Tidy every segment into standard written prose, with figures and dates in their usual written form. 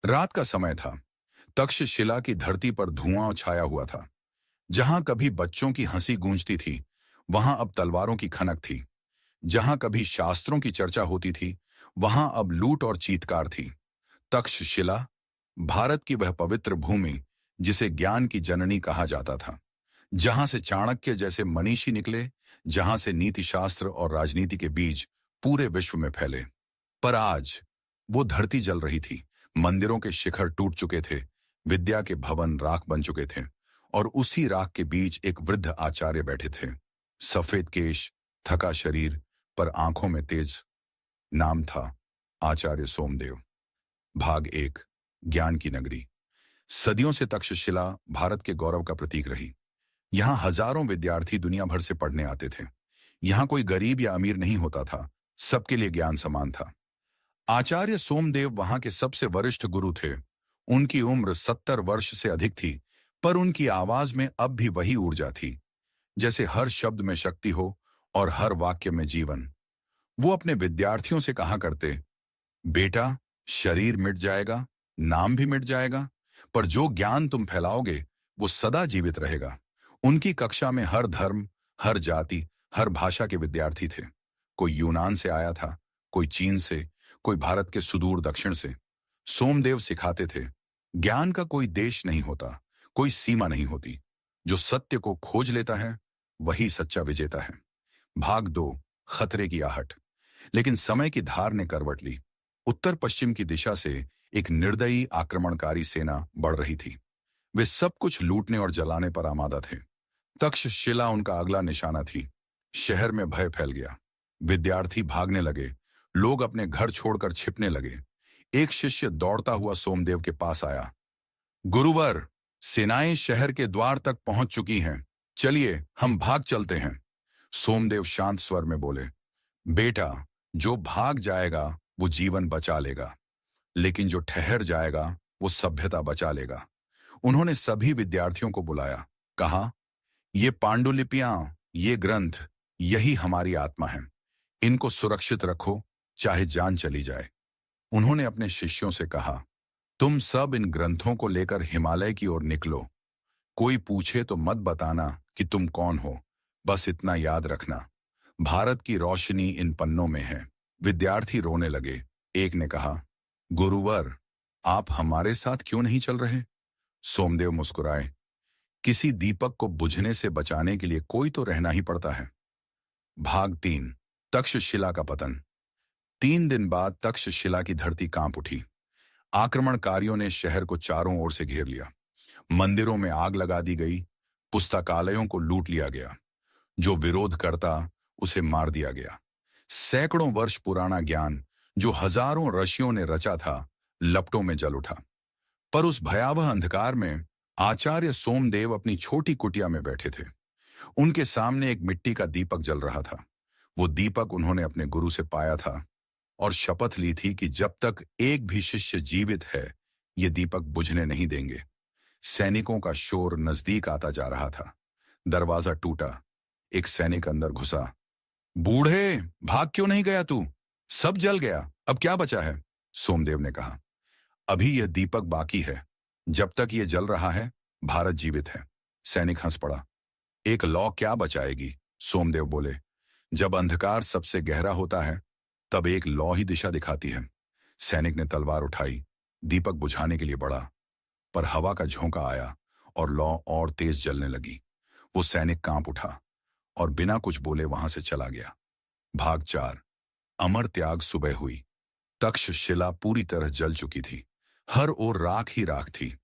रात का समय था। तक्षशिला की धरती पर धुआं छाया हुआ था। जहां कभी बच्चों की हंसी गूंजती थी, वहां अब तलवारों की खनक थी। जहां कभी शास्त्रों की चर्चा होती थी, वहां अब लूट और चीत्कार थी। तक्षशिला, भारत की वह पवित्र भूमि जिसे ज्ञान की जननी कहा जाता था, जहां से चाणक्य जैसे मनीषी निकले, जहां से नीति शास्त्र और राजनीति के बीज पूरे विश्व में फैले। पर आज वो धरती जल रही थी। मंदिरों के शिखर टूट चुके थे, विद्या के भवन राख बन चुके थे, और उसी राख के बीच एक वृद्ध आचार्य बैठे थे। सफेद केश, थका शरीर, पर आंखों में तेज। नाम था आचार्य सोमदेव। भाग एक, ज्ञान की नगरी। सदियों से तक्षशिला भारत के गौरव का प्रतीक रही। यहाँ हजारों विद्यार्थी दुनिया भर से पढ़ने आते थे। यहाँ कोई गरीब या अमीर नहीं होता था, सबके लिए ज्ञान समान था। आचार्य सोमदेव वहां के सबसे वरिष्ठ गुरु थे। उनकी उम्र 70 वर्ष से अधिक थी, पर उनकी आवाज में अब भी वही ऊर्जा थी, जैसे हर शब्द में शक्ति हो और हर वाक्य में जीवन। वो अपने विद्यार्थियों से कहा करते, बेटा, शरीर मिट जाएगा, नाम भी मिट जाएगा, पर जो ज्ञान तुम फैलाओगे वो सदा जीवित रहेगा। उनकी कक्षा में हर धर्म, हर जाति, हर भाषा के विद्यार्थी थे। कोई यूनान से आया था, कोई चीन से, कोई भारत के सुदूर दक्षिण से। सोमदेव सिखाते थे, ज्ञान का कोई देश नहीं होता, कोई सीमा नहीं होती। जो सत्य को खोज लेता है वही सच्चा विजेता है। भाग दो, खतरे की आहट। लेकिन समय की धार ने करवट ली। उत्तर पश्चिम की दिशा से एक निर्दयी आक्रमणकारी सेना बढ़ रही थी। वे सब कुछ लूटने और जलाने पर आमादा थे। तक्षशिला उनका अगला निशाना थी। शहर में भय फैल गया। विद्यार्थी भागने लगे, लोग अपने घर छोड़कर छिपने लगे। एक शिष्य दौड़ता हुआ सोमदेव के पास आया। गुरुवर, सेनाएं शहर के द्वार तक पहुंच चुकी हैं, चलिए हम भाग चलते हैं। सोमदेव शांत स्वर में बोले, बेटा, जो भाग जाएगा वो जीवन बचा लेगा, लेकिन जो ठहर जाएगा वो सभ्यता बचा लेगा। उन्होंने सभी विद्यार्थियों को बुलाया, कहा, ये पांडुलिपियां, ये ग्रंथ, यही हमारी आत्मा है। इनको सुरक्षित रखो, चाहे जान चली जाए। उन्होंने अपने शिष्यों से कहा, तुम सब इन ग्रंथों को लेकर हिमालय की ओर निकलो। कोई पूछे तो मत बताना कि तुम कौन हो, बस इतना याद रखना, भारत की रोशनी इन पन्नों में है। विद्यार्थी रोने लगे। एक ने कहा, गुरुवर, आप हमारे साथ क्यों नहीं चल रहे? सोमदेव मुस्कुराए, किसी दीपक को बुझने से बचाने के लिए कोई तो रहना ही पड़ता है। भाग तीन, तक्षशिला का पतन। 3 दिन बाद तक्षशिला की धरती कांप उठी। आक्रमणकारियों ने शहर को चारों ओर से घेर लिया। मंदिरों में आग लगा दी गई, पुस्तकालयों को लूट लिया गया। जो विरोध करता उसे मार दिया गया। सैकड़ों वर्ष पुराना ज्ञान जो हजारों ऋषियों ने रचा था, लपटों में जल उठा। पर उस भयावह अंधकार में आचार्य सोमदेव अपनी छोटी कुटिया में बैठे थे। उनके सामने एक मिट्टी का दीपक जल रहा था। वो दीपक उन्होंने अपने गुरु से पाया था और शपथ ली थी कि जब तक एक भी शिष्य जीवित है, ये दीपक बुझने नहीं देंगे। सैनिकों का शोर नजदीक आता जा रहा था। दरवाजा टूटा। एक सैनिक अंदर घुसा। बूढ़े, भाग क्यों नहीं गया तू? सब जल गया, अब क्या बचा है? सोमदेव ने कहा, अभी यह दीपक बाकी है। जब तक यह जल रहा है, भारत जीवित है। सैनिक हंस पड़ा। एक लौ क्या बचाएगी? सोमदेव बोले, जब अंधकार सबसे गहरा होता है, तब एक लौ ही दिशा दिखाती है। सैनिक ने तलवार उठाई, दीपक बुझाने के लिए बढ़ा, पर हवा का झोंका आया और लौ और तेज जलने लगी। वो सैनिक कांप उठा और बिना कुछ बोले वहां से चला गया। भाग 4, अमर त्याग। सुबह हुई। तक्षशिला पूरी तरह जल चुकी थी। हर ओर राख ही राख थी।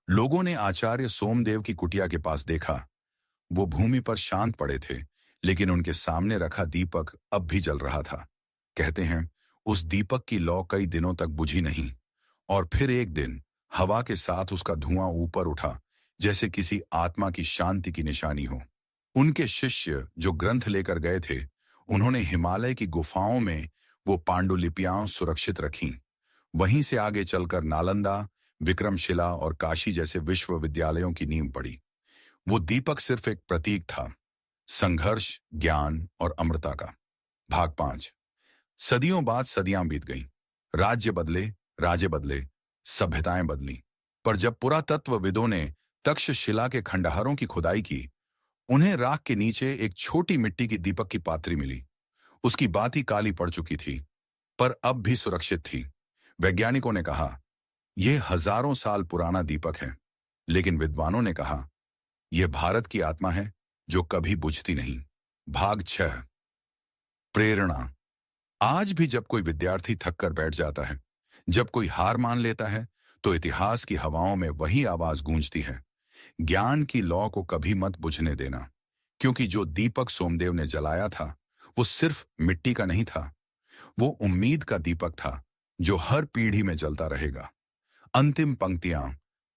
लोगों ने आचार्य सोमदेव की कुटिया के पास देखा। वो भूमि पर शांत पड़े थे, लेकिन उनके सामने रखा दीपक अब भी जल रहा था। कहते हैं, उस दीपक की लौ कई दिनों तक बुझी नहीं, और फिर एक दिन हवा के साथ उसका धुआं ऊपर उठा, जैसे किसी आत्मा की शांति की निशानी हो। उनके शिष्य जो ग्रंथ लेकर गए थे, उन्होंने हिमालय की गुफाओं में वो पांडुलिपियां सुरक्षित रखीं। वहीं से आगे चलकर नालंदा, विक्रमशिला और काशी जैसे विश्वविद्यालयों की नींव पड़ी। वो दीपक सिर्फ एक प्रतीक था, संघर्ष, ज्ञान और अमरता का। भाग 5, सदियों बाद सदियां बीत गईं। राज्य बदले, राजे बदले, सभ्यताएं बदली। पर जब पुरातत्वविदों ने तक्षशिला के खंडहरों की खुदाई की, उन्हें राख के नीचे एक छोटी मिट्टी की दीपक की पात्री मिली। उसकी बाती काली पड़ चुकी थी, पर अब भी सुरक्षित थी। वैज्ञानिकों ने कहा, यह हजारों साल पुराना दीपक है। लेकिन विद्वानों ने कहा, यह भारत की आत्मा है जो कभी बुझती नहीं। भाग 6, प्रेरणा। आज भी जब कोई विद्यार्थी थक कर बैठ जाता है, जब कोई हार मान लेता है, तो इतिहास की हवाओं में वही आवाज गूंजती है, ज्ञान की लौ को कभी मत बुझने देना। क्योंकि जो दीपक सोमदेव ने जलाया था, वो सिर्फ मिट्टी का नहीं था, वो उम्मीद का दीपक था जो हर पीढ़ी में जलता रहेगा। अंतिम पंक्तियां,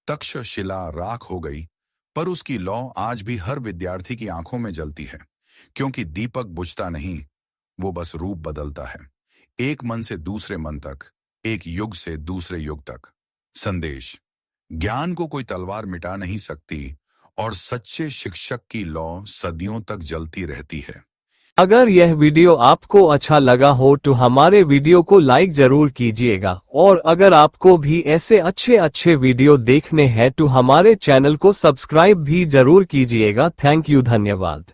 तक्षशिला राख हो गई, पर उसकी लौ आज भी हर विद्यार्थी की आंखों में जलती है। क्योंकि दीपक बुझता नहीं, वो बस रूप बदलता है, एक मन से दूसरे मन तक, एक युग से दूसरे युग तक। संदेश: ज्ञान को कोई तलवार मिटा नहीं सकती, और सच्चे शिक्षक की लौ सदियों तक जलती रहती है। अगर यह वीडियो आपको अच्छा लगा हो तो हमारे वीडियो को लाइक जरूर कीजिएगा, और अगर आपको भी ऐसे अच्छे वीडियो देखने हैं तो हमारे चैनल को सब्सक्राइब भी जरूर कीजिएगा। थैंक यू, धन्यवाद।